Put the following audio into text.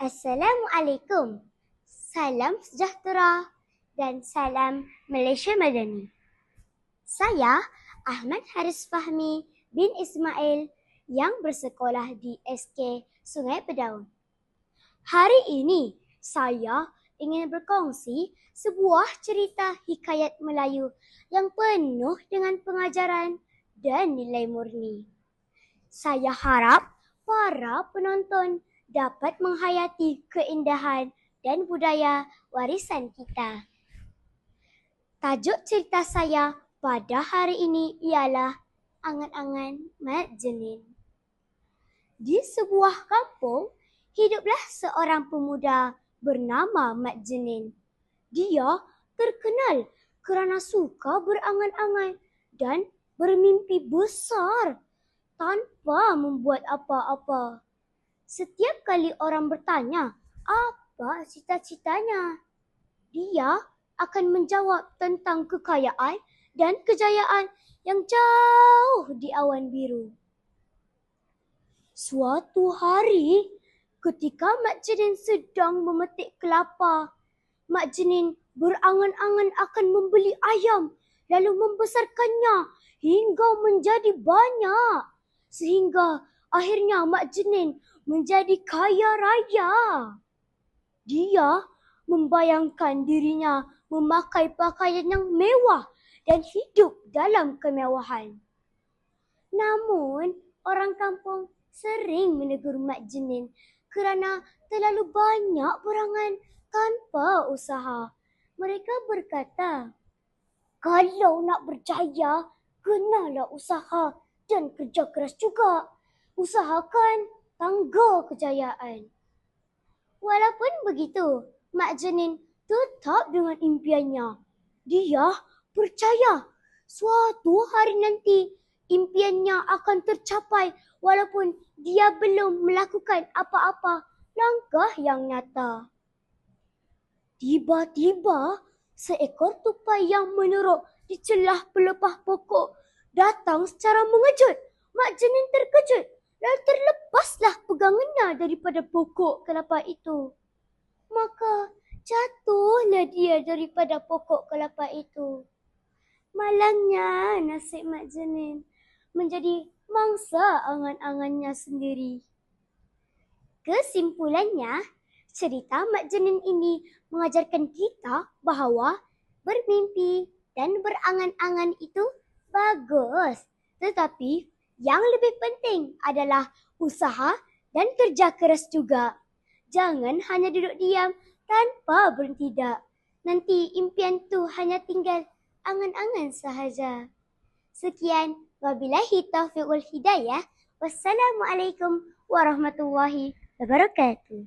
Assalamualaikum. Salam sejahtera dan salam Malaysia Madani. Saya Ahmad Haris Fahmi bin Ismail yang bersekolah di SK Sungai Pedaun. Hari ini saya ingin berkongsi sebuah cerita hikayat Melayu yang penuh dengan pengajaran dan nilai murni. Saya harap para penonton dapat menghayati keindahan dan budaya warisan kita. Tajuk cerita saya pada hari ini ialah Angan-angan Mat Jenin. Di sebuah kampung, hiduplah seorang pemuda bernama Mat Jenin. Dia terkenal kerana suka berangan-angan dan bermimpi besar tanpa membuat apa-apa. Setiap kali orang bertanya, apa cita-citanya? Dia akan menjawab tentang kekayaan dan kejayaan yang jauh di awan biru. Suatu hari, ketika Mak Jenin sedang memetik kelapa, Mak Jenin berangan-angan akan membeli ayam lalu membesarkannya hingga menjadi banyak. Sehingga akhirnya Mak Jenin menjadi kaya raya. Dia membayangkan dirinya memakai pakaian yang mewah dan hidup dalam kemewahan. Namun, orang kampung sering menegur Mak Jenin kerana terlalu banyak berangan tanpa usaha. Mereka berkata, kalau nak berjaya, kenalah usaha dan kerja keras juga. Usahakan tangga kejayaan. Walaupun begitu, Mak Jenin tetap dengan impiannya. Dia percaya suatu hari nanti impiannya akan tercapai walaupun dia belum melakukan apa-apa langkah yang nyata. Tiba-tiba, seekor tupai yang meneruk di celah pelepah pokok datang secara mengejut. Mak Jenin terkejut dan terlepaslah pegangannya daripada pokok kelapa itu. Maka jatuhlah dia daripada pokok kelapa itu. Malangnya nasib Mak Jenin menjadi mangsa angan-angannya sendiri. Kesimpulannya, cerita Mak Jenin ini mengajarkan kita bahawa bermimpi dan berangan-angan itu bagus. Tetapi yang lebih penting adalah usaha dan kerja keras juga. Jangan hanya duduk diam tanpa bertindak. Nanti impian tu hanya tinggal angan-angan sahaja. Sekian, wabillahi taufiq wal hidayah. Wassalamualaikum warahmatullahi wabarakatuh.